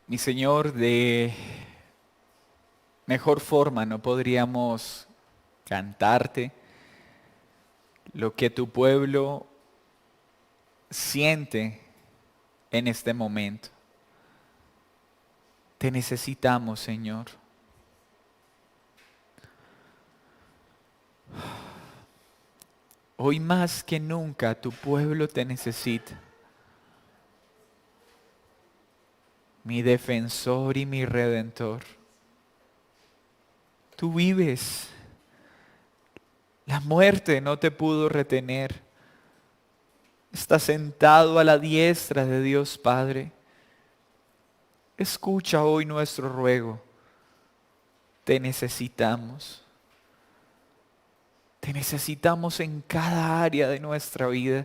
Mi Señor, de mejor forma no podríamos cantarte lo que tu pueblo siente en este momento. Te necesitamos, Señor. Hoy más que nunca tu pueblo te necesita. Mi defensor y mi redentor. Tú vives. La muerte no te pudo retener. Estás sentado a la diestra de Dios Padre. Escucha hoy nuestro ruego. Te necesitamos. Te necesitamos en cada área de nuestra vida.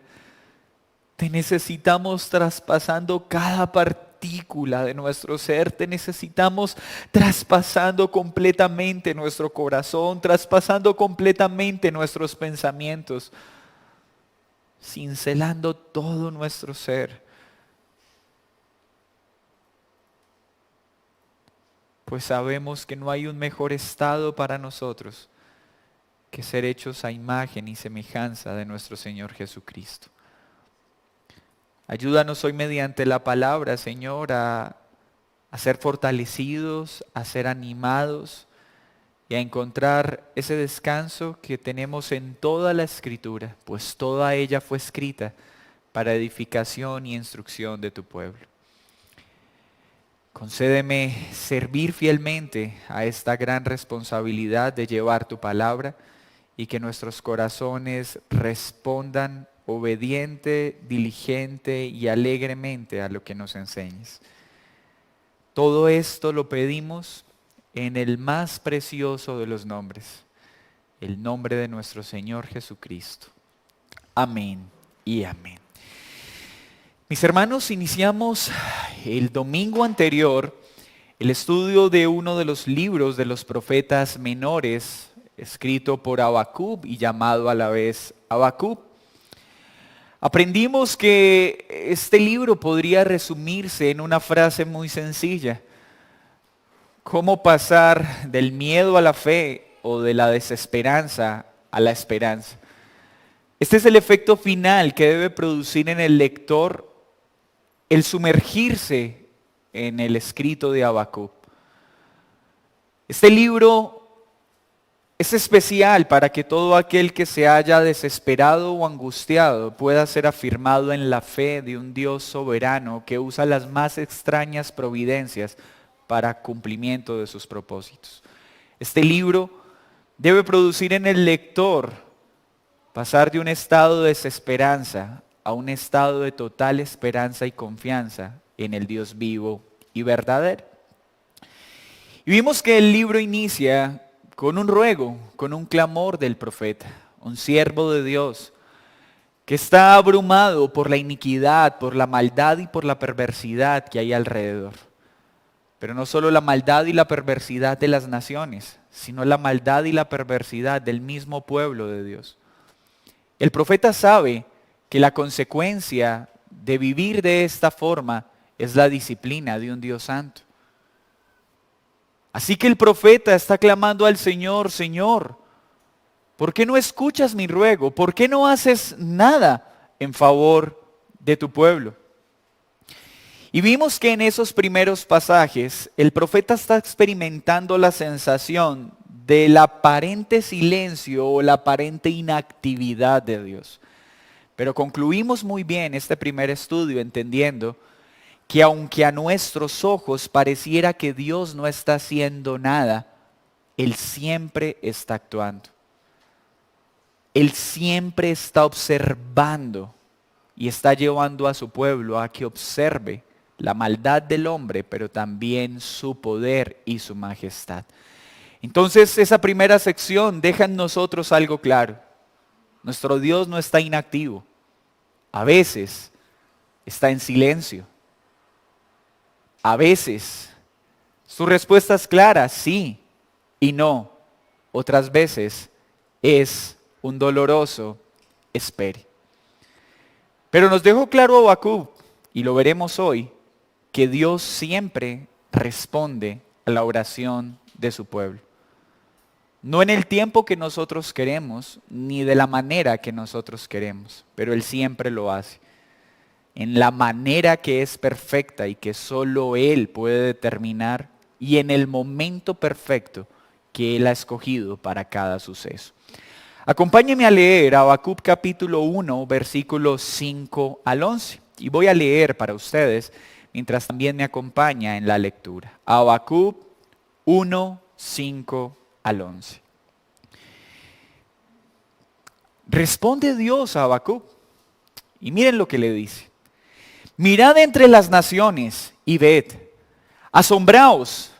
Te necesitamos traspasando cada partícula de nuestro ser. Te necesitamos traspasando completamente nuestro corazón, traspasando completamente nuestros pensamientos, cincelando todo nuestro ser. Pues sabemos que no hay un mejor estado para nosotros que ser hechos a imagen y semejanza de nuestro Señor Jesucristo. Ayúdanos hoy mediante la palabra, Señor, a ser fortalecidos, a ser animados y a encontrar ese descanso que tenemos en toda la Escritura, pues toda ella fue escrita para edificación y instrucción de tu pueblo. Concédeme servir fielmente a esta gran responsabilidad de llevar tu palabra y que nuestros corazones respondan obediente, diligente y alegremente a lo que nos enseñes. Todo esto lo pedimos en el más precioso de los nombres, el nombre de nuestro Señor Jesucristo. Amén y amén. Mis hermanos, iniciamos el domingo anterior el estudio de uno de los libros de los profetas menores, escrito por Habacuc y llamado a la vez Habacuc. Aprendimos que este libro podría resumirse en una frase muy sencilla: ¿cómo pasar del miedo a la fe o de la desesperanza a la esperanza? Este es el efecto final que debe producir en el lector el sumergirse en el escrito de Habacuc. Este libro es especial para que todo aquel que se haya desesperado o angustiado pueda ser afirmado en la fe de un Dios soberano que usa las más extrañas providencias para cumplimiento de sus propósitos. Este libro debe producir en el lector pasar de un estado de desesperanza a un estado de total esperanza y confianza en el Dios vivo y verdadero. Y vimos que el libro inicia con un ruego, con un clamor del profeta, un siervo de Dios que está abrumado por la iniquidad, por la maldad y por la perversidad que hay alrededor. Pero no solo la maldad y la perversidad de las naciones, sino la maldad y la perversidad del mismo pueblo de Dios. El profeta sabe que la consecuencia de vivir de esta forma es la disciplina de un Dios santo. Así que el profeta está clamando al Señor: Señor, ¿por qué no escuchas mi ruego? ¿Por qué no haces nada en favor de tu pueblo? Y vimos que en esos primeros pasajes el profeta está experimentando la sensación del aparente silencio o la aparente inactividad de Dios. Pero concluimos muy bien este primer estudio entendiendo que aunque a nuestros ojos pareciera que Dios no está haciendo nada, Él siempre está actuando. Él siempre está observando y está llevando a su pueblo a que observe la maldad del hombre, pero también su poder y su majestad. Entonces, esa primera sección deja en nosotros algo claro. Nuestro Dios no está inactivo. A veces está en silencio. A veces su respuesta es clara, sí y no. Otras veces es un doloroso espere. Pero nos dejó claro Habacuc, y lo veremos hoy, que Dios siempre responde a la oración de su pueblo. No en el tiempo que nosotros queremos, ni de la manera que nosotros queremos, pero Él siempre lo hace. En la manera que es perfecta y que solo Él puede determinar, y en el momento perfecto que Él ha escogido para cada suceso. Acompáñenme a leer Habacuc capítulo 1, versículos 5 al 11. Y voy a leer para ustedes, mientras también me acompaña en la lectura. Habacuc 1, 5 al 11. Responde Dios a Habacuc. Y miren lo que le dice. Mirad entre las naciones y ved, asombraos,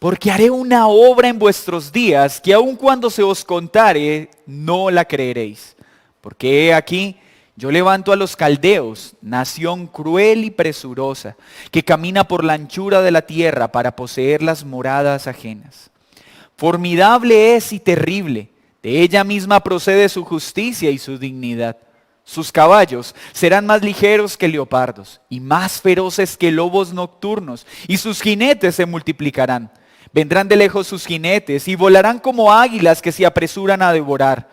porque haré una obra en vuestros días que aun cuando se os contare, no la creeréis. Porque he aquí, yo levanto a los caldeos, nación cruel y presurosa, que camina por la anchura de la tierra para poseer las moradas ajenas. Formidable es y terrible, de ella misma procede su justicia y su dignidad. Sus caballos serán más ligeros que leopardos y más feroces que lobos nocturnos, y sus jinetes se multiplicarán. Vendrán de lejos sus jinetes y volarán como águilas que se apresuran a devorar.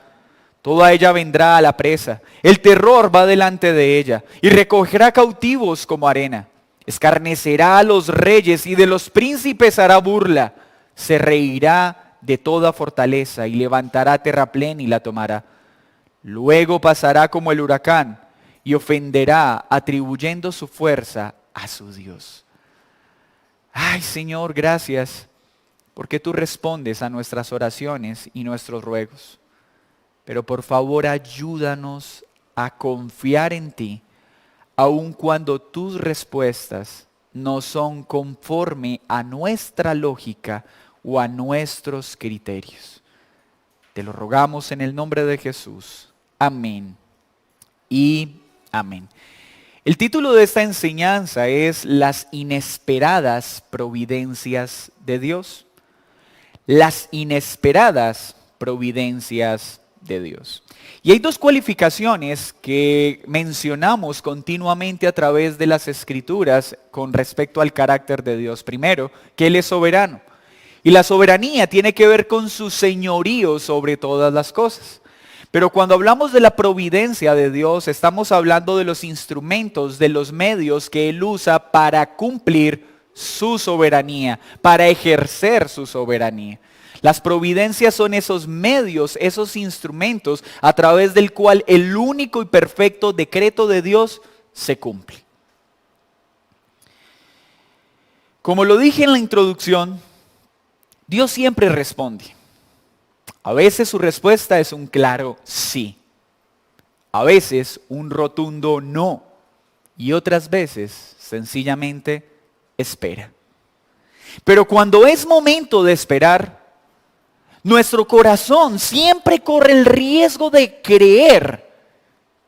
Toda ella vendrá a la presa, el terror va delante de ella y recogerá cautivos como arena. Escarnecerá a los reyes y de los príncipes hará burla. Se reirá de toda fortaleza y levantará terraplén y la tomará. Luego pasará como el huracán y ofenderá atribuyendo su fuerza a su Dios. Ay, Señor, gracias porque tú respondes a nuestras oraciones y nuestros ruegos. Pero por favor ayúdanos a confiar en ti, aun cuando tus respuestas no son conforme a nuestra lógica o a nuestros criterios. Te lo rogamos en el nombre de Jesús. Amén y amén. El título de esta enseñanza es Las inesperadas providencias de Dios. Las inesperadas providencias de Dios. Y hay dos cualificaciones que mencionamos continuamente a través de las Escrituras con respecto al carácter de Dios. Primero, que Él es soberano. Y la soberanía tiene que ver con su señorío sobre todas las cosas. Pero cuando hablamos de la providencia de Dios, estamos hablando de los instrumentos, de los medios que Él usa para cumplir su soberanía, para ejercer su soberanía. Las providencias son esos medios, esos instrumentos a través del cual el único y perfecto decreto de Dios se cumple. Como lo dije en la introducción, Dios siempre responde. A veces su respuesta es un claro sí. A veces un rotundo no. Y otras veces sencillamente espera. Pero cuando es momento de esperar, nuestro corazón siempre corre el riesgo de creer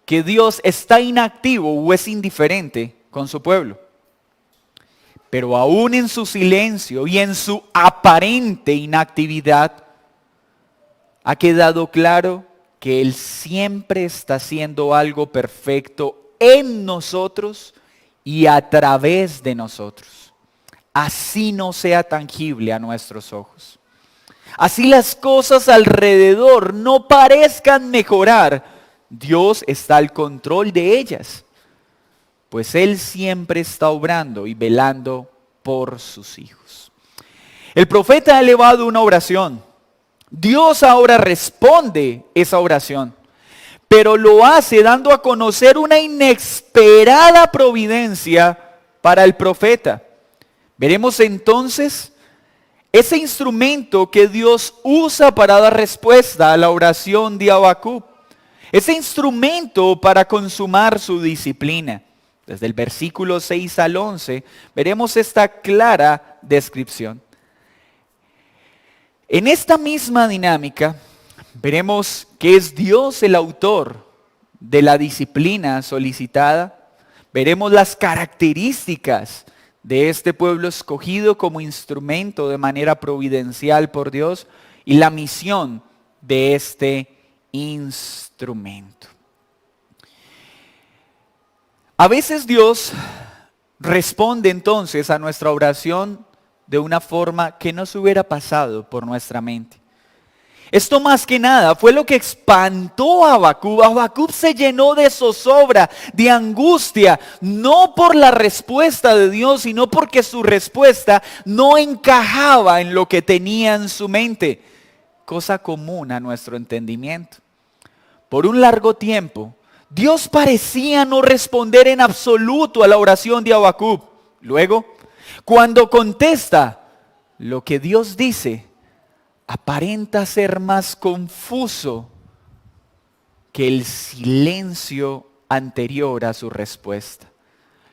que Dios está inactivo o es indiferente con su pueblo. Pero aún en su silencio y en su aparente inactividad, ha quedado claro que Él siempre está haciendo algo perfecto en nosotros y a través de nosotros. Así no sea tangible a nuestros ojos. Así las cosas alrededor no parezcan mejorar, Dios está al control de ellas, pues Él siempre está obrando y velando por sus hijos. El profeta ha elevado una oración. Dios ahora responde esa oración, pero lo hace dando a conocer una inesperada providencia para el profeta. Veremos entonces ese instrumento que Dios usa para dar respuesta a la oración de Habacuc. Ese instrumento para consumar su disciplina. Desde el versículo 6 al 11 veremos esta clara descripción. En esta misma dinámica veremos que es Dios el autor de la disciplina solicitada. Veremos las características de este pueblo escogido como instrumento de manera providencial por Dios y la misión de este instrumento. A veces Dios responde entonces a nuestra oración de una forma que no se hubiera pasado por nuestra mente. Esto más que nada fue lo que espantó a Habacuc. Habacuc se llenó de zozobra, de angustia, no por la respuesta de Dios, sino porque su respuesta no encajaba en lo que tenía en su mente, cosa común a nuestro entendimiento. Por un largo tiempo, Dios parecía no responder en absoluto a la oración de Habacuc. Luego, cuando contesta, lo que Dios dice aparenta ser más confuso que el silencio anterior a su respuesta.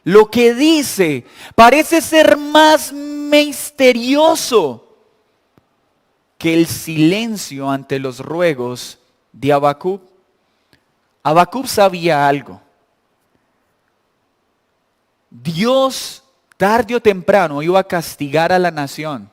Lo que dice parece ser más misterioso que el silencio ante los ruegos de Habacuc. Habacuc sabía algo. Dios tarde o temprano iba a castigar a la nación.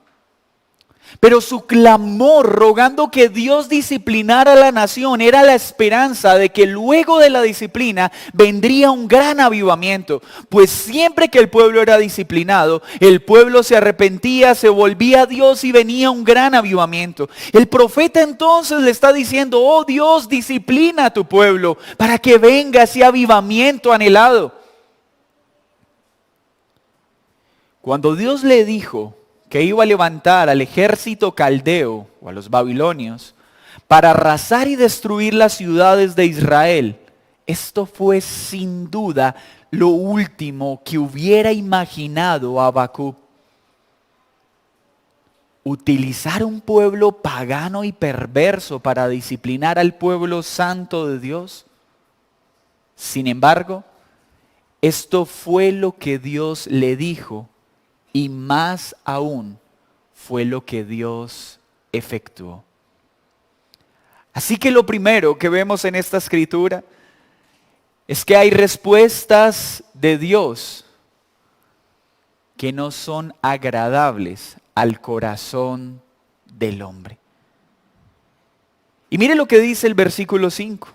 Pero su clamor rogando que Dios disciplinara a la nación era la esperanza de que luego de la disciplina vendría un gran avivamiento. Pues siempre que el pueblo era disciplinado, el pueblo se arrepentía, se volvía a Dios y venía un gran avivamiento. El profeta entonces le está diciendo: oh Dios, disciplina a tu pueblo para que venga ese avivamiento anhelado. Cuando Dios le dijo que iba a levantar al ejército caldeo o a los babilonios para arrasar y destruir las ciudades de Israel, esto fue sin duda lo último que hubiera imaginado Habacuc. Utilizar un pueblo pagano y perverso para disciplinar al pueblo santo de Dios. Sin embargo, esto fue lo que Dios le dijo. Y más aún fue lo que Dios efectuó. Así que lo primero que vemos en esta escritura es que hay respuestas de Dios que no son agradables al corazón del hombre. Y mire lo que dice el versículo 5.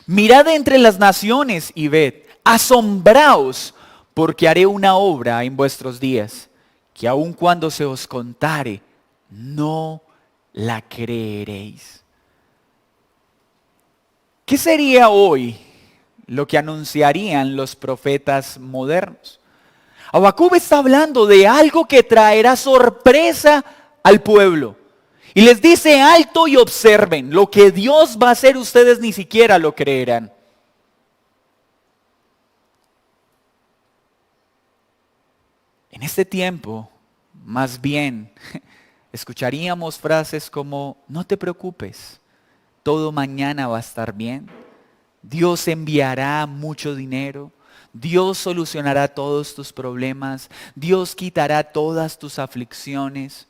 Mirad entre las naciones y ved, asombraos, porque haré una obra en vuestros días, que aun cuando se os contare, no la creeréis. ¿Qué sería hoy lo que anunciarían los profetas modernos? Habacuc está hablando de algo que traerá sorpresa al pueblo. Y les dice: alto y observen, lo que Dios va a hacer ustedes ni siquiera lo creerán. En este tiempo, más bien, escucharíamos frases como: no te preocupes, todo mañana va a estar bien, Dios enviará mucho dinero, Dios solucionará todos tus problemas, Dios quitará todas tus aflicciones.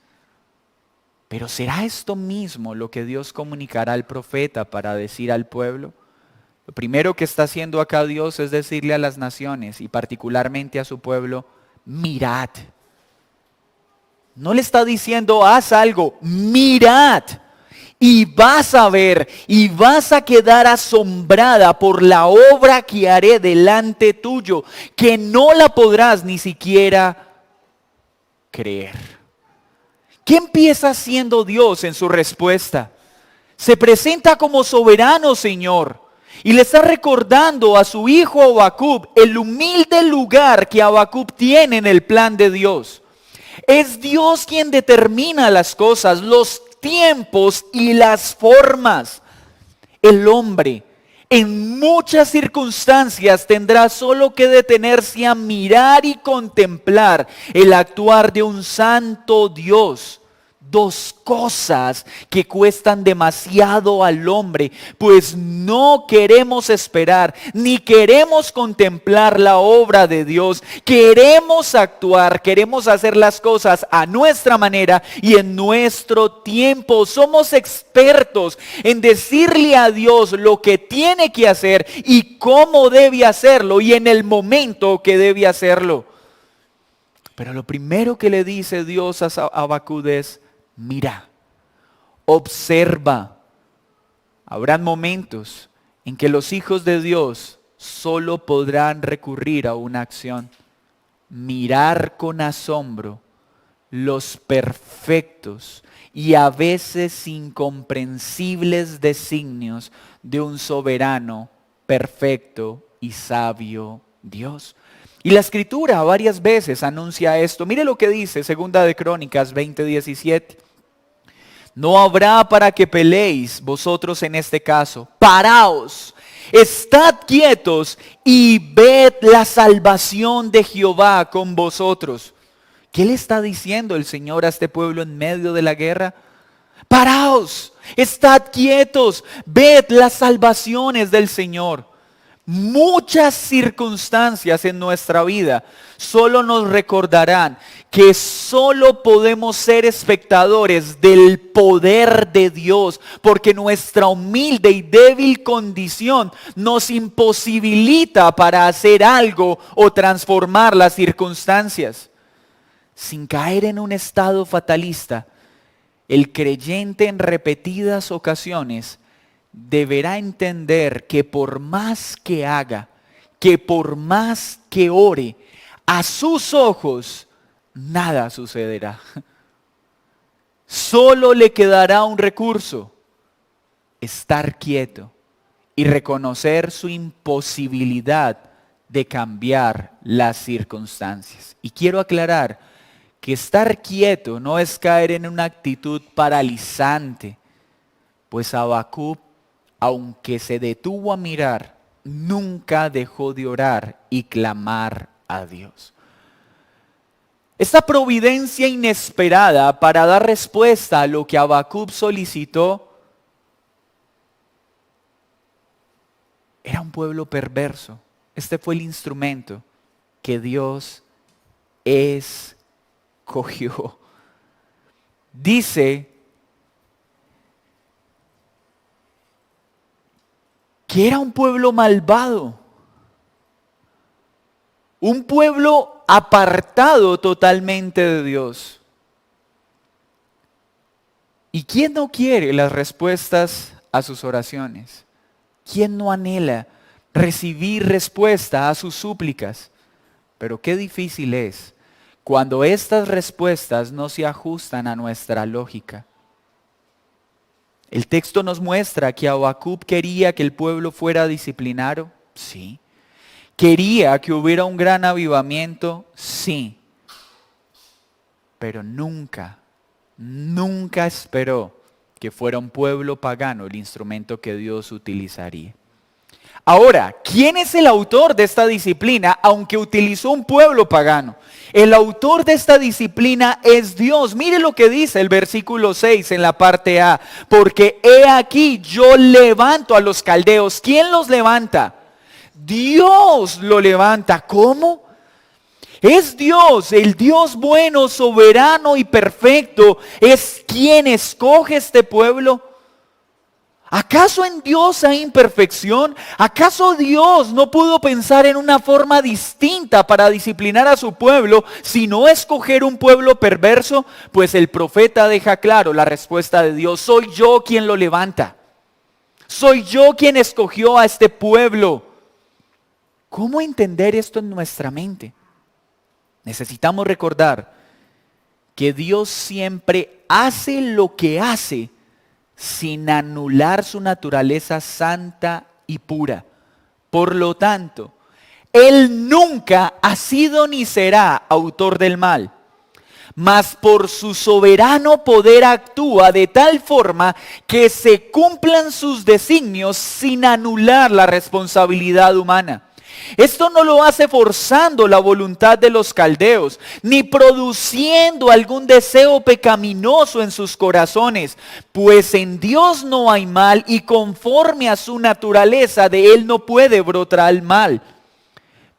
Pero ¿será esto mismo lo que Dios comunicará al profeta para decir al pueblo? Lo primero que está haciendo acá Dios es decirle a las naciones y particularmente a su pueblo: mirad. No le está diciendo haz algo, mirad. Y vas a ver y vas a quedar asombrada por la obra que haré delante tuyo, que no la podrás ni siquiera creer. ¿Qué empieza haciendo Dios en su respuesta? Se presenta como soberano Señor. Y le está recordando a su hijo Habacuc el humilde lugar que Habacuc tiene en el plan de Dios. Es Dios quien determina las cosas, los tiempos y las formas. El hombre en muchas circunstancias tendrá solo que detenerse a mirar y contemplar el actuar de un santo Dios. Dos cosas que cuestan demasiado al hombre, pues no queremos esperar ni queremos contemplar la obra de Dios. Queremos actuar, queremos hacer las cosas a nuestra manera y en nuestro tiempo. Somos expertos en decirle a Dios lo que tiene que hacer y cómo debe hacerlo y en el momento que debe hacerlo. Pero lo primero que le dice Dios a Habacuc es: mira, observa. Habrán momentos en que los hijos de Dios solo podrán recurrir a una acción: mirar con asombro los perfectos y a veces incomprensibles designios de un soberano, perfecto y sabio Dios. Y la Escritura varias veces anuncia esto. Mire lo que dice Segunda de Crónicas 20:17. No habrá para que peleéis vosotros en este caso. Paraos, estad quietos y ved la salvación de Jehová con vosotros. ¿Qué le está diciendo el Señor a este pueblo en medio de la guerra? Paraos, estad quietos, ved las salvaciones del Señor. Muchas circunstancias en nuestra vida solo nos recordarán que solo podemos ser espectadores del poder de Dios, porque nuestra humilde y débil condición nos imposibilita para hacer algo o transformar las circunstancias. Sin caer en un estado fatalista, el creyente en repetidas ocasiones deberá entender que por más que haga, que por más que ore, a sus ojos nada sucederá. Solo le quedará un recurso: estar quieto y reconocer su imposibilidad de cambiar las circunstancias. Y quiero aclarar que estar quieto no es caer en una actitud paralizante, pues Habacuc, aunque se detuvo a mirar, nunca dejó de orar y clamar a Dios. Esta providencia inesperada para dar respuesta a lo que Habacuc solicitó era un pueblo perverso. Este fue el instrumento que Dios escogió. Dice que era un pueblo malvado, un pueblo apartado totalmente de Dios. ¿Y quién no quiere las respuestas a sus oraciones? ¿Quién no anhela recibir respuesta a sus súplicas? Pero qué difícil es cuando estas respuestas no se ajustan a nuestra lógica. El texto nos muestra que Habacuc quería que el pueblo fuera disciplinado, sí. Quería que hubiera un gran avivamiento, sí. Pero nunca esperó que fuera un pueblo pagano el instrumento que Dios utilizaría. Ahora, ¿quién es el autor de esta disciplina, aunque utilizó un pueblo pagano? El autor de esta disciplina es Dios. Mire lo que dice el versículo 6 en la parte A. Porque he aquí yo levanto a los caldeos. ¿Quién los levanta? Dios lo levanta. ¿Cómo? Es Dios, el Dios bueno, soberano y perfecto, es quien escoge este pueblo. ¿Acaso en Dios hay imperfección? ¿Acaso Dios no pudo pensar en una forma distinta para disciplinar a su pueblo, sino escoger un pueblo perverso? Pues el profeta deja claro la respuesta de Dios: soy yo quien lo levanta. Soy yo quien escogió a este pueblo. ¿Cómo entender esto en nuestra mente? Necesitamos recordar que Dios siempre hace lo que hace sin anular su naturaleza santa y pura. Por lo tanto, Él nunca ha sido ni será autor del mal, mas por su soberano poder actúa de tal forma que se cumplan sus designios sin anular la responsabilidad humana. Esto no lo hace forzando la voluntad de los caldeos, ni produciendo algún deseo pecaminoso en sus corazones, pues en Dios no hay mal y conforme a su naturaleza de Él no puede brotar el mal.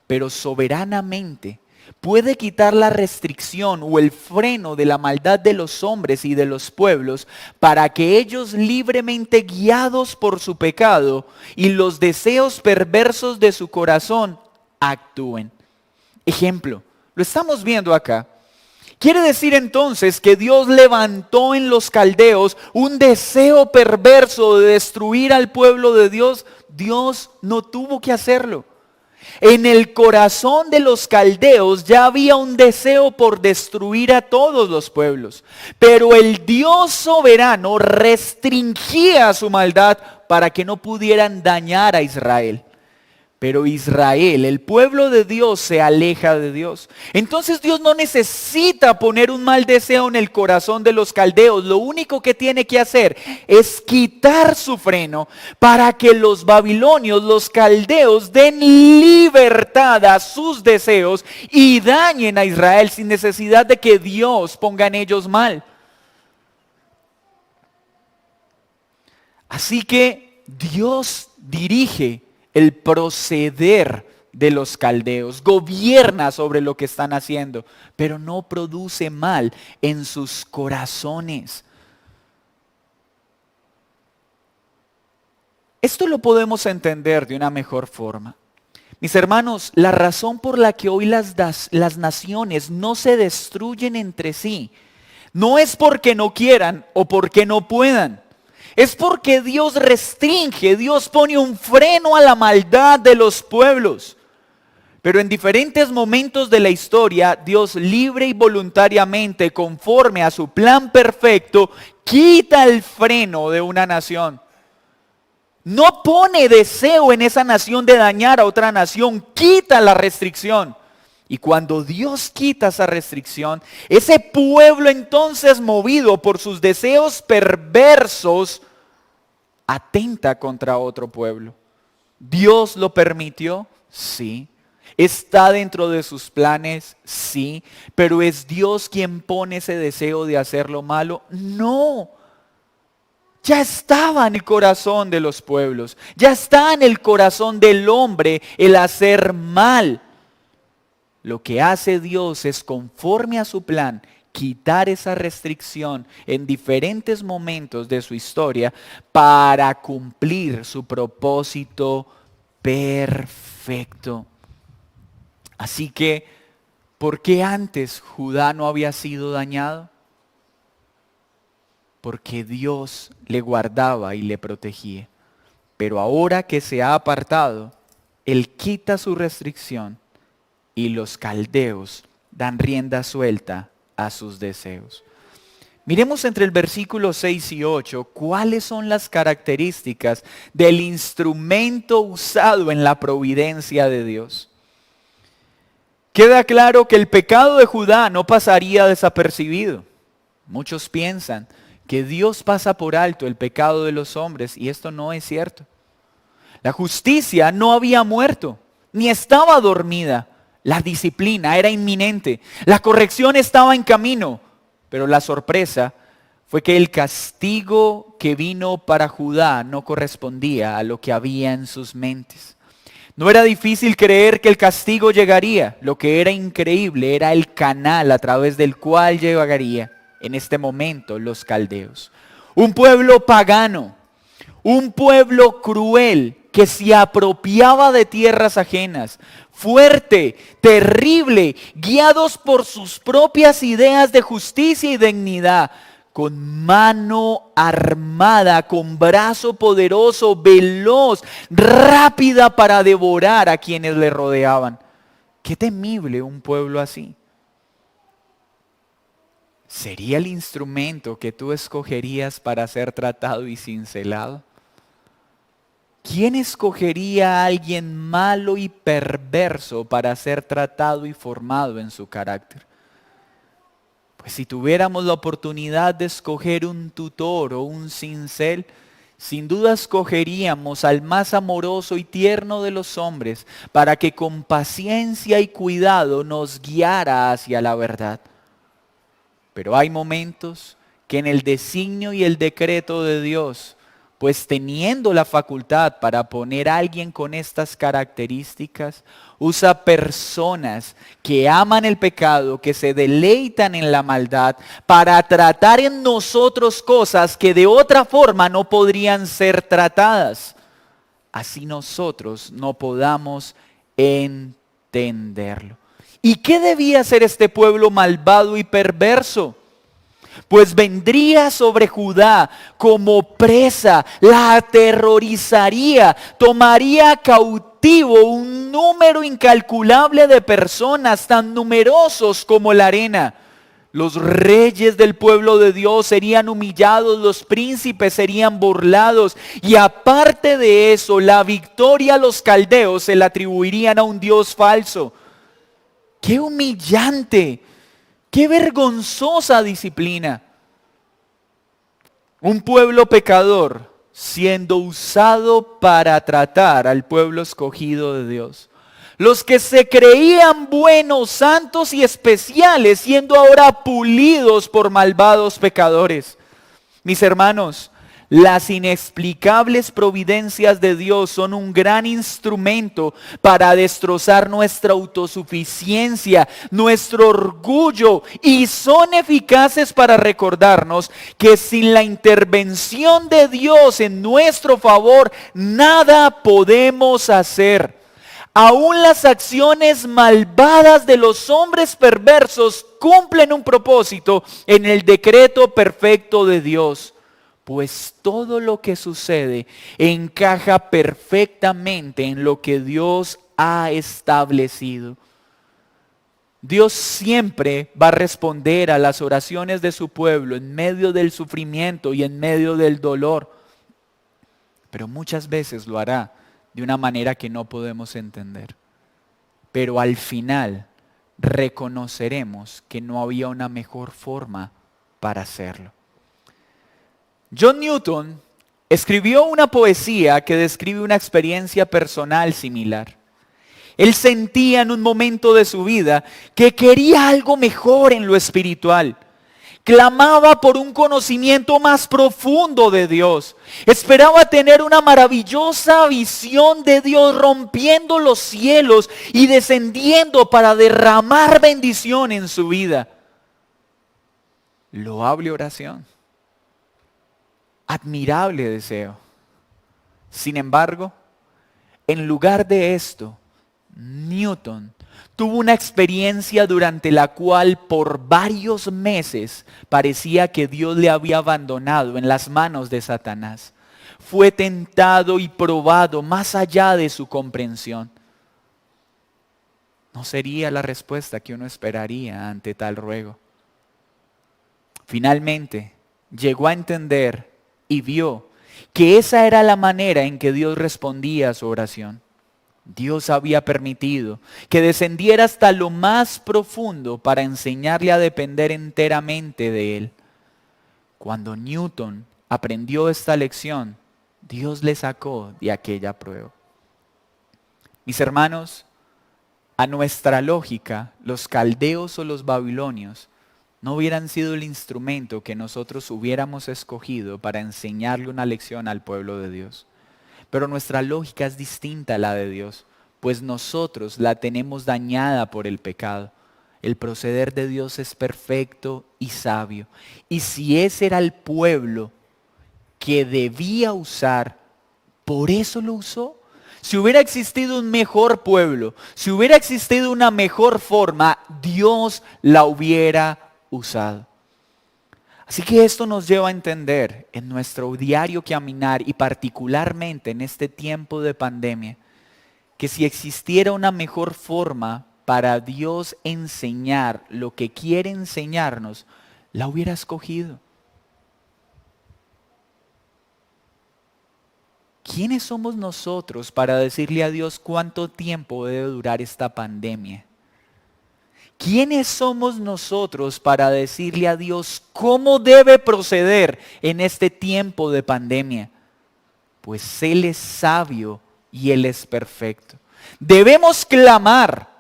Pero soberanamente puede quitar la restricción o el freno de la maldad de los hombres y de los pueblos para que ellos, libremente guiados por su pecado y los deseos perversos de su corazón, actúen. Ejemplo, lo estamos viendo acá. Quiere decir entonces que Dios levantó en los caldeos un deseo perverso de destruir al pueblo de Dios. Dios no tuvo que hacerlo. En el corazón de los caldeos ya había un deseo por destruir a todos los pueblos, pero el Dios soberano restringía su maldad para que no pudieran dañar a Israel. Pero Israel, el pueblo de Dios, se aleja de Dios. Entonces Dios no necesita poner un mal deseo en el corazón de los caldeos. Lo único que tiene que hacer es quitar su freno para que los babilonios, los caldeos, den libertad a sus deseos y dañen a Israel sin necesidad de que Dios ponga en ellos mal. Así que Dios dirige el proceder de los caldeos, gobierna sobre lo que están haciendo, pero no produce mal en sus corazones. Esto lo podemos entender de una mejor forma. Mis hermanos, la razón por la que hoy las naciones no se destruyen entre sí, no es porque no quieran o porque no puedan. Es porque Dios restringe, Dios pone un freno a la maldad de los pueblos. Pero en diferentes momentos de la historia, Dios libre y voluntariamente, conforme a su plan perfecto, quita el freno de una nación. No pone deseo en esa nación de dañar a otra nación, quita la restricción. Y cuando Dios quita esa restricción, ese pueblo entonces, movido por sus deseos perversos, atenta contra otro pueblo. ¿Dios lo permitió? Sí. ¿Está dentro de sus planes? Sí. ¿Pero es Dios quien pone ese deseo de hacer lo malo? No. Ya estaba en el corazón de los pueblos. Ya está en el corazón del hombre el hacer mal. Lo que hace Dios es, conforme a su plan, quitar esa restricción en diferentes momentos de su historia para cumplir su propósito perfecto. Así que, ¿por qué antes Judá no había sido dañado? Porque Dios le guardaba y le protegía. Pero ahora que se ha apartado, Él quita su restricción y los caldeos dan rienda suelta a sus deseos. Miremos entre el versículo 6 y 8 cuáles son las características del instrumento usado en la providencia de Dios. Queda claro que el pecado de Judá no pasaría desapercibido. Muchos piensan que Dios pasa por alto el pecado de los hombres, y esto no es cierto. La justicia no había muerto, ni estaba dormida. La disciplina era inminente. La corrección estaba en camino. Pero la sorpresa fue que el castigo que vino para Judá no correspondía a lo que había en sus mentes. No era difícil creer que el castigo llegaría. Lo que era increíble era el canal a través del cual llegaría en este momento los caldeos. Un pueblo pagano, un pueblo cruel que se apropiaba de tierras ajenas, fuerte, terrible, guiados por sus propias ideas de justicia y dignidad, con mano armada, con brazo poderoso, veloz, rápida para devorar a quienes le rodeaban. Qué temible un pueblo así. ¿Sería el instrumento que tú escogerías para ser tratado y cincelado? ¿Quién escogería a alguien malo y perverso para ser tratado y formado en su carácter? Pues si tuviéramos la oportunidad de escoger un tutor o un cincel, sin duda escogeríamos al más amoroso y tierno de los hombres para que con paciencia y cuidado nos guiara hacia la verdad. Pero hay momentos que en el designio y el decreto de Dios, pues teniendo la facultad para poner a alguien con estas características, usa personas que aman el pecado, que se deleitan en la maldad, para tratar en nosotros cosas que de otra forma no podrían ser tratadas. Así nosotros no podamos entenderlo. ¿Y qué debía hacer este pueblo malvado y perverso? Pues vendría sobre Judá como presa, la aterrorizaría, tomaría cautivo cautivo un número incalculable de personas, tan numerosos como la arena. Los reyes del pueblo de Dios serían humillados, los príncipes serían burlados, y aparte de eso, la victoria a los caldeos se la atribuirían a un Dios falso. ¡Qué humillante! ¡Qué vergonzosa disciplina! Un pueblo pecador siendo usado para tratar al pueblo escogido de Dios. Los que se creían buenos, santos y especiales, siendo ahora pulidos por malvados pecadores. Mis hermanos, las inexplicables providencias de Dios son un gran instrumento para destrozar nuestra autosuficiencia, nuestro orgullo, y son eficaces para recordarnos que sin la intervención de Dios en nuestro favor, nada podemos hacer. Aún las acciones malvadas de los hombres perversos cumplen un propósito en el decreto perfecto de Dios, pues todo lo que sucede encaja perfectamente en lo que Dios ha establecido. Dios siempre va a responder a las oraciones de su pueblo en medio del sufrimiento y en medio del dolor, pero muchas veces lo hará de una manera que no podemos entender. Pero al final reconoceremos que no había una mejor forma para hacerlo. John Newton escribió una poesía que describe una experiencia personal similar. Él sentía en un momento de su vida que quería algo mejor en lo espiritual. Clamaba por un conocimiento más profundo de Dios. Esperaba tener una maravillosa visión de Dios rompiendo los cielos y descendiendo para derramar bendición en su vida. Loable oración. Admirable deseo. Sin embargo, en lugar de esto, Newton tuvo una experiencia durante la cual por varios meses parecía que Dios le había abandonado en las manos de Satanás. Fue tentado y probado más allá de su comprensión. No sería la respuesta que uno esperaría ante tal ruego. Finalmente, llegó a entender y vio que esa era la manera en que Dios respondía a su oración. Dios había permitido que descendiera hasta lo más profundo para enseñarle a depender enteramente de Él. Cuando Newton aprendió esta lección, Dios le sacó de aquella prueba. Mis hermanos, a nuestra lógica, los caldeos o los babilonios no hubieran sido el instrumento que nosotros hubiéramos escogido para enseñarle una lección al pueblo de Dios. Pero nuestra lógica es distinta a la de Dios, pues nosotros la tenemos dañada por el pecado. El proceder de Dios es perfecto y sabio. Y si ese era el pueblo que debía usar, por eso lo usó. Si hubiera existido un mejor pueblo, si hubiera existido una mejor forma, Dios la hubiera usado. Así que esto nos lleva a entender en nuestro diario caminar y particularmente en este tiempo de pandemia, que si existiera una mejor forma para Dios enseñar lo que quiere enseñarnos, la hubiera escogido. ¿Quiénes somos nosotros para decirle a Dios cuánto tiempo debe durar esta pandemia? ¿Quiénes somos nosotros para decirle a Dios cómo debe proceder en este tiempo de pandemia? Pues Él es sabio y Él es perfecto. Debemos clamar,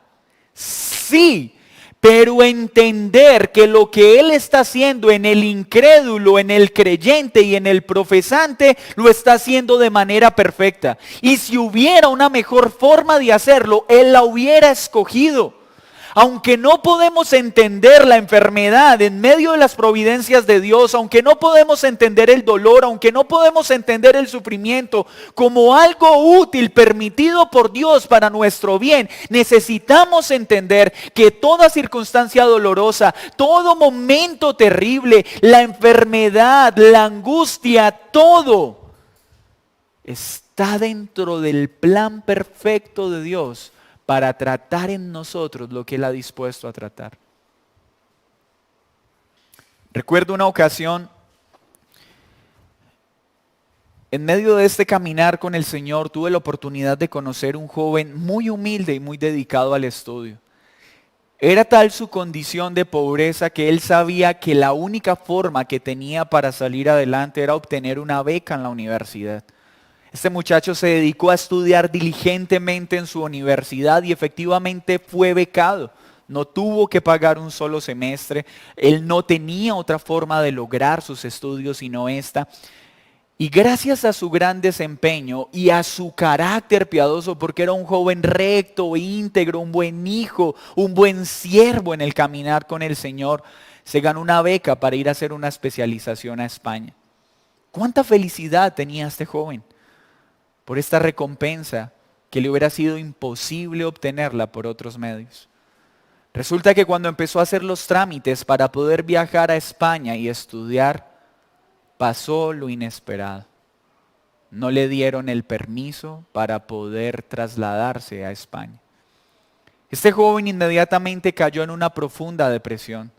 sí, pero entender que lo que Él está haciendo en el incrédulo, en el creyente y en el profesante, lo está haciendo de manera perfecta. Y si hubiera una mejor forma de hacerlo, Él la hubiera escogido. Aunque no podemos entender la enfermedad en medio de las providencias de Dios, aunque no podemos entender el dolor, aunque no podemos entender el sufrimiento como algo útil permitido por Dios para nuestro bien, necesitamos entender que toda circunstancia dolorosa, todo momento terrible, la enfermedad, la angustia, todo está está dentro del plan perfecto de Dios para tratar en nosotros lo que Él ha dispuesto a tratar. Recuerdo una ocasión, en medio de este caminar con el Señor, tuve la oportunidad de conocer un joven muy humilde y muy dedicado al estudio. Era tal su condición de pobreza que él sabía que la única forma que tenía para salir adelante era obtener una beca en la universidad. Este muchacho se dedicó a estudiar diligentemente en su universidad y efectivamente fue becado. No tuvo que pagar un solo semestre. Él no tenía otra forma de lograr sus estudios sino esta. Y gracias a su gran desempeño y a su carácter piadoso, porque era un joven recto, íntegro, un buen hijo, un buen siervo en el caminar con el Señor, se ganó una beca para ir a hacer una especialización a España. ¿Cuánta felicidad tenía este joven por esta recompensa que le hubiera sido imposible obtenerla por otros medios? Resulta que cuando empezó a hacer los trámites para poder viajar a España y estudiar, pasó lo inesperado. No le dieron el permiso para poder trasladarse a España. Este joven inmediatamente cayó en una profunda depresión.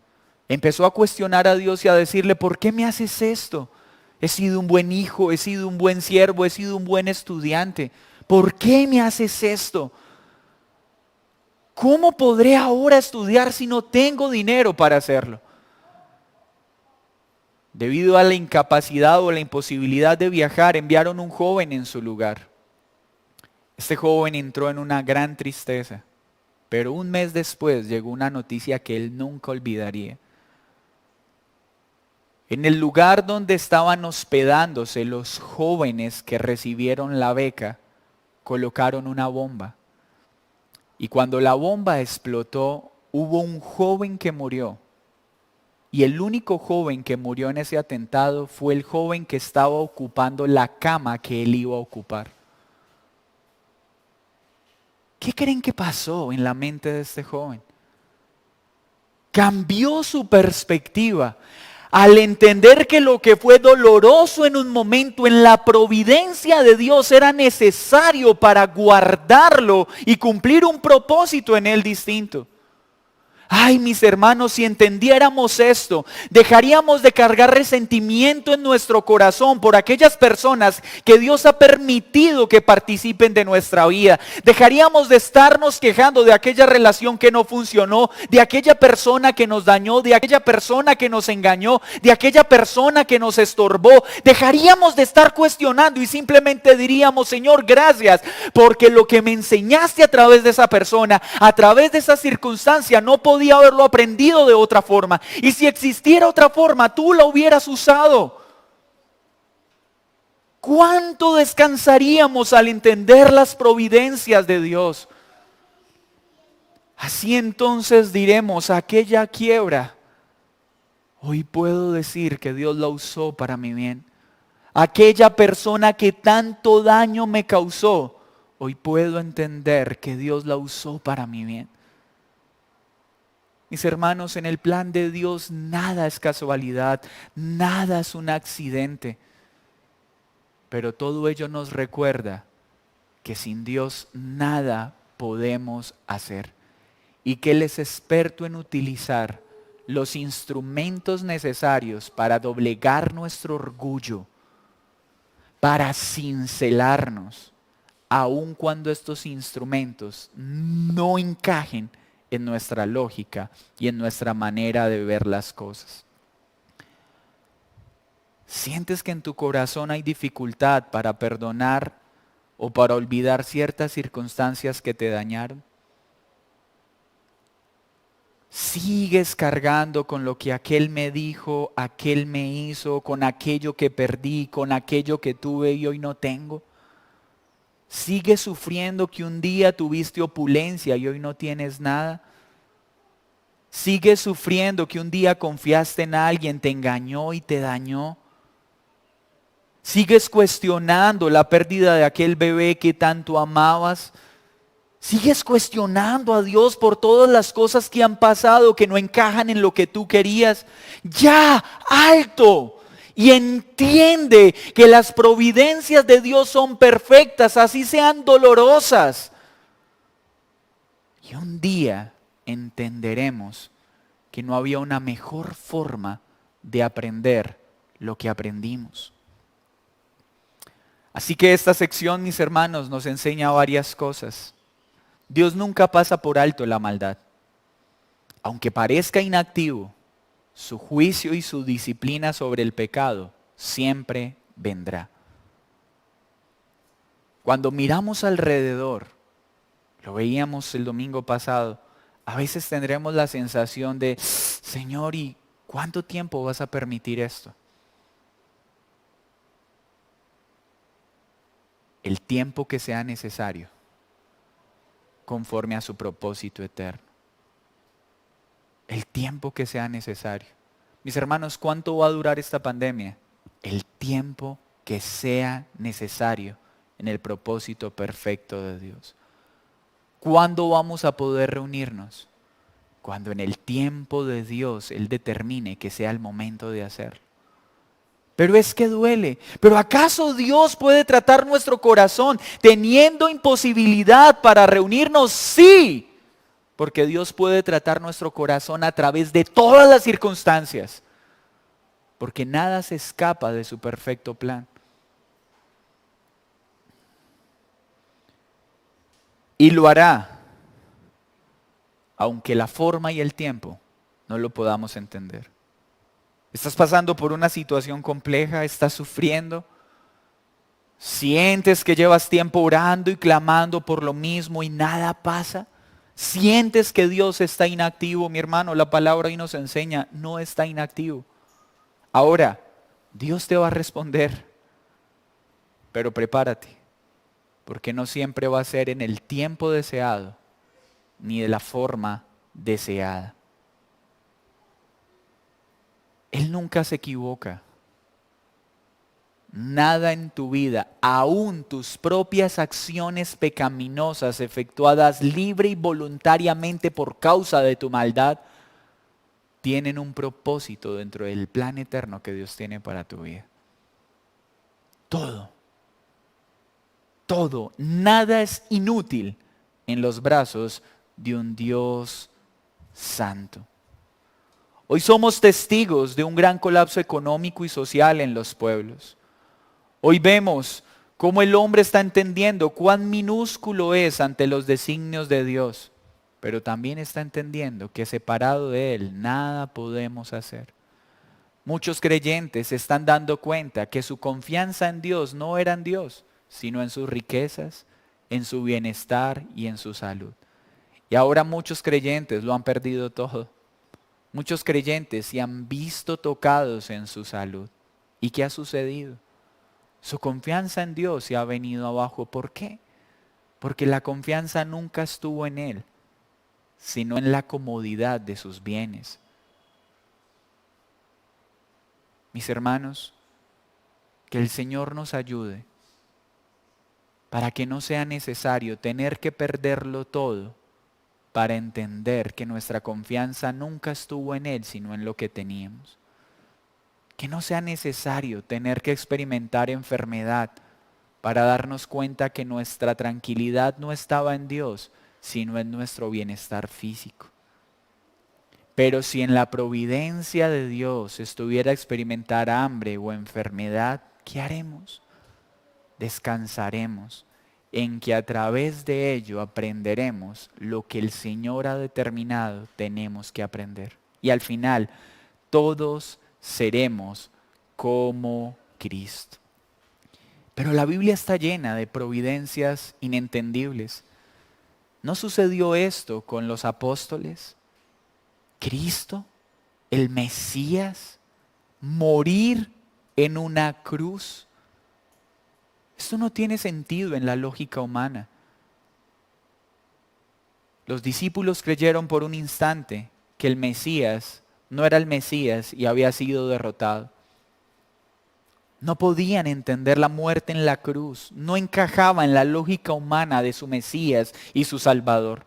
Empezó a cuestionar a Dios y a decirle, ¿por qué me haces esto? He sido un buen hijo, he sido un buen siervo, he sido un buen estudiante. ¿Por qué me haces esto? ¿Cómo podré ahora estudiar si no tengo dinero para hacerlo? Debido a la incapacidad o la imposibilidad de viajar, enviaron un joven en su lugar. Este joven entró en una gran tristeza, pero un mes después llegó una noticia que él nunca olvidaría. En el lugar donde estaban hospedándose los jóvenes que recibieron la beca, colocaron una bomba. Y cuando la bomba explotó, hubo un joven que murió. Y el único joven que murió en ese atentado fue el joven que estaba ocupando la cama que él iba a ocupar. ¿Qué creen que pasó en la mente de este joven? Cambió su perspectiva al entender que lo que fue doloroso en un momento en la providencia de Dios era necesario para guardarlo y cumplir un propósito en él distinto. Ay, mis hermanos, si entendiéramos esto, dejaríamos de cargar resentimiento en nuestro corazón por aquellas personas que Dios ha permitido que participen de nuestra vida. Dejaríamos de estarnos quejando de aquella relación que no funcionó, de aquella persona que nos dañó, de aquella persona que nos engañó, de aquella persona que nos estorbó. Dejaríamos de estar cuestionando y simplemente diríamos, Señor, gracias, porque lo que me enseñaste a través de esa persona, a través de esa circunstancia, no podía haberlo aprendido de otra forma. Y si existiera otra forma, tú la hubieras usado. ¿Cuánto descansaríamos al entender las providencias de Dios? Así entonces diremos, aquella quiebra, hoy puedo decir que Dios la usó para mi bien. Aquella persona que tanto daño me causó, hoy puedo entender que Dios la usó para mi bien. Mis hermanos, en el plan de Dios nada es casualidad, nada es un accidente. Pero todo ello nos recuerda que sin Dios nada podemos hacer. Y que Él es experto en utilizar los instrumentos necesarios para doblegar nuestro orgullo, para cincelarnos, aun cuando estos instrumentos no encajen en nuestra lógica y en nuestra manera de ver las cosas. ¿Sientes que en tu corazón hay dificultad para perdonar o para olvidar ciertas circunstancias que te dañaron? ¿Sigues cargando con lo que aquel me dijo, aquel me hizo, con aquello que perdí, con aquello que tuve y hoy no tengo? ¿Sigues sufriendo que un día tuviste opulencia y hoy no tienes nada? ¿Sigues sufriendo que un día confiaste en alguien, te engañó y te dañó? ¿Sigues cuestionando la pérdida de aquel bebé que tanto amabas? ¿Sigues cuestionando a Dios por todas las cosas que han pasado que no encajan en lo que tú querías? ¡Ya! ¡Alto! y entiende que las providencias de Dios son perfectas, así sean dolorosas. Y un día entenderemos que no había una mejor forma de aprender lo que aprendimos. Así que esta sección, mis hermanos, nos enseña varias cosas. Dios nunca pasa por alto la maldad. Aunque parezca inactivo, su juicio y su disciplina sobre el pecado siempre vendrá. Cuando miramos alrededor, lo veíamos el domingo pasado, a veces tendremos la sensación de, Señor, ¿y cuánto tiempo vas a permitir esto? El tiempo que sea necesario, conforme a su propósito eterno. El tiempo que sea necesario. Mis hermanos, ¿cuánto va a durar esta pandemia? El tiempo que sea necesario en el propósito perfecto de Dios. ¿Cuándo vamos a poder reunirnos? Cuando en el tiempo de Dios Él determine que sea el momento de hacerlo. Pero es que duele. ¿Pero acaso Dios puede tratar nuestro corazón teniendo imposibilidad para reunirnos? Sí. Porque Dios puede tratar nuestro corazón a través de todas las circunstancias. Porque nada se escapa de su perfecto plan. Y lo hará, aunque la forma y el tiempo no lo podamos entender. Estás pasando por una situación compleja, estás sufriendo. Sientes que llevas tiempo orando y clamando por lo mismo y nada pasa. Sientes que Dios está inactivo, mi hermano. La palabra hoy nos enseña, no está inactivo. Ahora, Dios te va a responder, pero prepárate, porque no siempre va a ser en el tiempo deseado, ni de la forma deseada. Él nunca se equivoca. Nada en tu vida, aún tus propias acciones pecaminosas efectuadas libre y voluntariamente por causa de tu maldad, tienen un propósito dentro del plan eterno que Dios tiene para tu vida. Todo, nada es inútil en los brazos de un Dios santo. Hoy somos testigos de un gran colapso económico y social en los pueblos. Hoy vemos cómo el hombre está entendiendo cuán minúsculo es ante los designios de Dios, pero también está entendiendo que separado de Él nada podemos hacer. Muchos creyentes se están dando cuenta que su confianza en Dios no era en Dios, sino en sus riquezas, en su bienestar y en su salud. Y ahora muchos creyentes lo han perdido todo. Muchos creyentes se han visto tocados en su salud. ¿Y qué ha sucedido? Su confianza en Dios se ha venido abajo. ¿Por qué? Porque la confianza nunca estuvo en Él, sino en la comodidad de sus bienes. Mis hermanos, que el Señor nos ayude para que no sea necesario tener que perderlo todo para entender que nuestra confianza nunca estuvo en Él, sino en lo que teníamos. Que no sea necesario tener que experimentar enfermedad para darnos cuenta que nuestra tranquilidad no estaba en Dios, sino en nuestro bienestar físico. Pero si en la providencia de Dios estuviera a experimentar hambre o enfermedad, ¿qué haremos? Descansaremos en que a través de ello aprenderemos lo que el Señor ha determinado tenemos que aprender. Y al final, todos seremos como Cristo. Pero la Biblia está llena de providencias inentendibles. ¿No sucedió esto con los apóstoles? Cristo, el Mesías, morir en una cruz. Esto no tiene sentido en la lógica humana. Los discípulos creyeron por un instante que el Mesías no era el Mesías y había sido derrotado. No podían entender la muerte en la cruz. No encajaba en la lógica humana de su Mesías y su Salvador.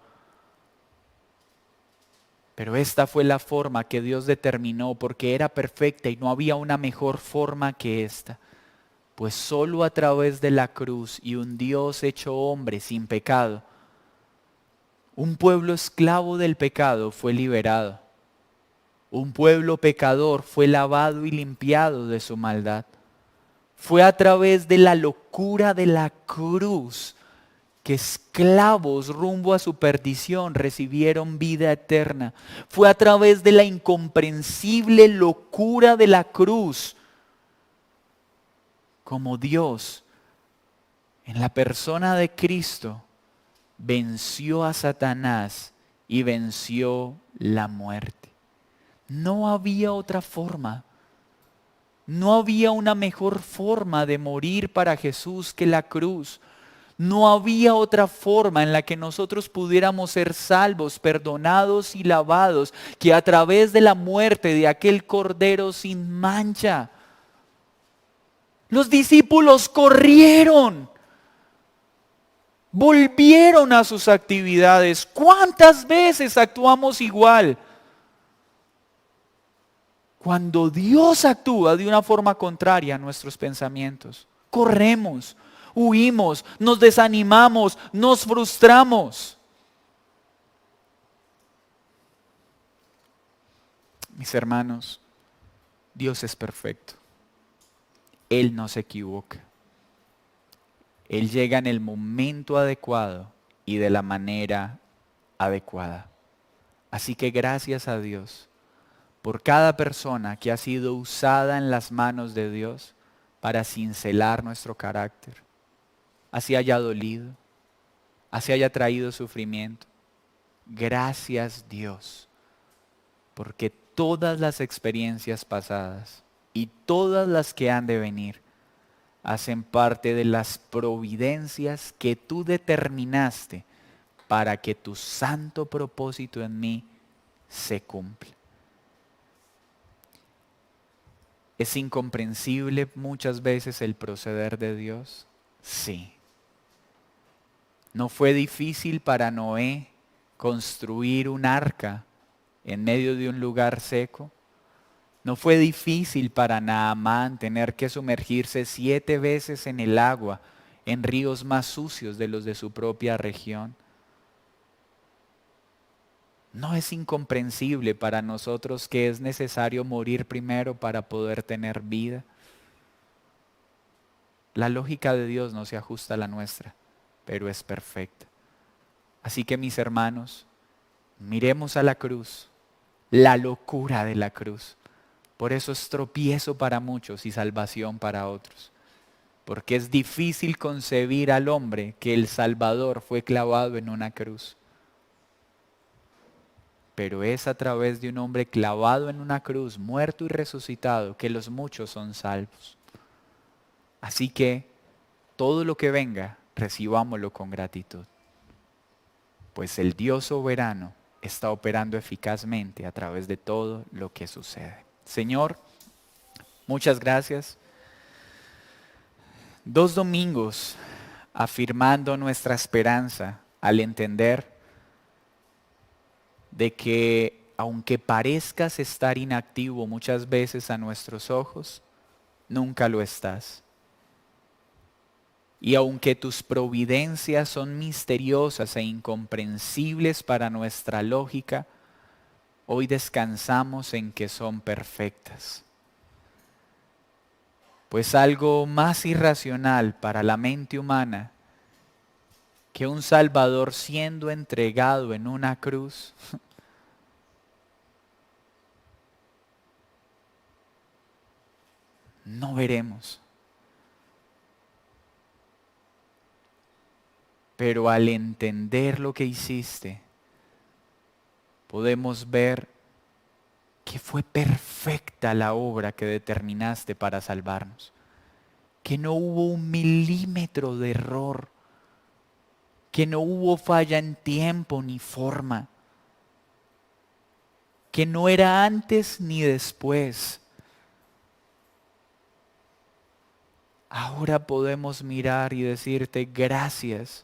Pero esta fue la forma que Dios determinó porque era perfecta y no había una mejor forma que esta. Pues solo a través de la cruz y un Dios hecho hombre sin pecado, un pueblo esclavo del pecado fue liberado. Un pueblo pecador fue lavado y limpiado de su maldad. Fue a través de la locura de la cruz que esclavos rumbo a su perdición recibieron vida eterna. Fue a través de la incomprensible locura de la cruz como Dios, en la persona de Cristo, venció a Satanás y venció la muerte. No había otra forma. No había una mejor forma de morir para Jesús que la cruz. No había otra forma en la que nosotros pudiéramos ser salvos, perdonados y lavados que a través de la muerte de aquel Cordero sin mancha. Los discípulos corrieron, volvieron a sus actividades. ¿Cuántas veces actuamos igual? Cuando Dios actúa de una forma contraria a nuestros pensamientos, corremos, huimos, nos desanimamos, nos frustramos. Mis hermanos, Dios es perfecto. Él no se equivoca. Él llega en el momento adecuado y de la manera adecuada. Así que gracias a Dios por cada persona que ha sido usada en las manos de Dios para cincelar nuestro carácter. Así haya dolido, así haya traído sufrimiento. Gracias Dios, porque todas las experiencias pasadas y todas las que han de venir hacen parte de las providencias que tú determinaste para que tu santo propósito en mí se cumpla. ¿Es incomprensible muchas veces el proceder de Dios? Sí. ¿No fue difícil para Noé construir un arca en medio de un lugar seco? ¿No fue difícil para Naamán tener que sumergirse 7 veces en el agua en ríos más sucios de los de su propia región? No es incomprensible para nosotros que es necesario morir primero para poder tener vida. La lógica de Dios no se ajusta a la nuestra, pero es perfecta. Así que mis hermanos, miremos a la cruz, la locura de la cruz. Por eso es tropiezo para muchos y salvación para otros. Porque es difícil concebir al hombre que el Salvador fue clavado en una cruz. Pero es a través de un hombre clavado en una cruz, muerto y resucitado, que los muchos son salvos. Así que todo lo que venga, recibámoslo con gratitud. Pues el Dios soberano está operando eficazmente a través de todo lo que sucede. Señor, muchas gracias. 2 domingos afirmando nuestra esperanza al entender de que aunque parezcas estar inactivo muchas veces a nuestros ojos, nunca lo estás. Y aunque tus providencias son misteriosas e incomprensibles para nuestra lógica, hoy descansamos en que son perfectas. Pues algo más irracional para la mente humana que un Salvador siendo entregado en una cruz, no veremos. Pero al entender lo que hiciste, podemos ver que fue perfecta la obra que determinaste para salvarnos. Que no hubo un milímetro de error. Que no hubo falla en tiempo ni forma. Que no era antes ni después. Ahora podemos mirar y decirte gracias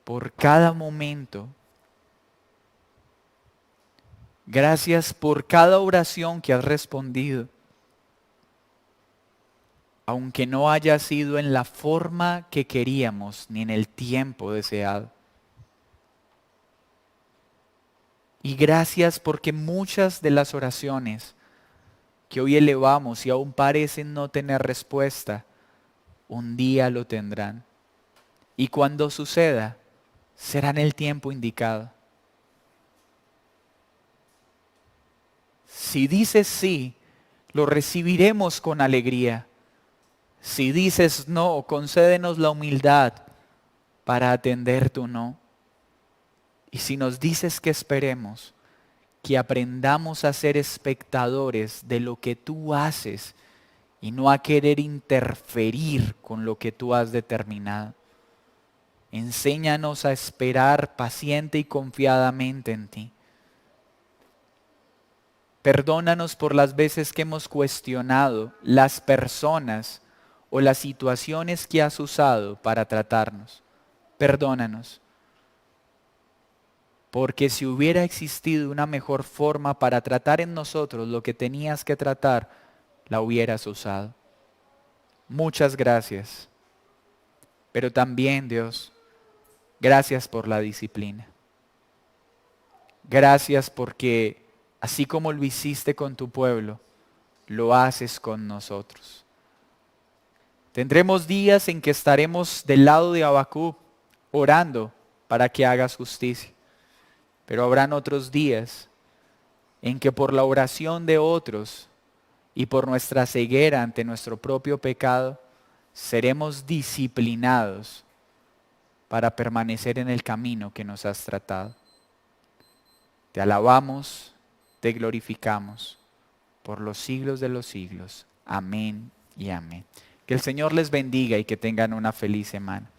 por cada momento Gracias por cada oración que has respondido, aunque no haya sido en la forma que queríamos ni en el tiempo deseado. Y gracias porque muchas de las oraciones que hoy elevamos y aún parecen no tener respuesta, un día lo tendrán. Y cuando suceda, será en el tiempo indicado. Si dices sí, lo recibiremos con alegría. Si dices no, concédenos la humildad para atender tu no. Y si nos dices que esperemos, que aprendamos a ser espectadores de lo que tú haces y no a querer interferir con lo que tú has determinado. Enséñanos a esperar paciente y confiadamente en ti. Perdónanos por las veces que hemos cuestionado las personas o las situaciones que has usado para tratarnos. Perdónanos. Porque si hubiera existido una mejor forma para tratar en nosotros lo que tenías que tratar, la hubieras usado. Muchas gracias. Pero también, Dios, gracias por la disciplina. Gracias porque así como lo hiciste con tu pueblo, lo haces con nosotros. Tendremos días en que estaremos del lado de Habacuc orando para que hagas justicia. Pero habrán otros días en que por la oración de otros y por nuestra ceguera ante nuestro propio pecado, seremos disciplinados para permanecer en el camino que nos has tratado. Te alabamos, te glorificamos por los siglos de los siglos. Amén y amén. Que el Señor les bendiga y que tengan una feliz semana.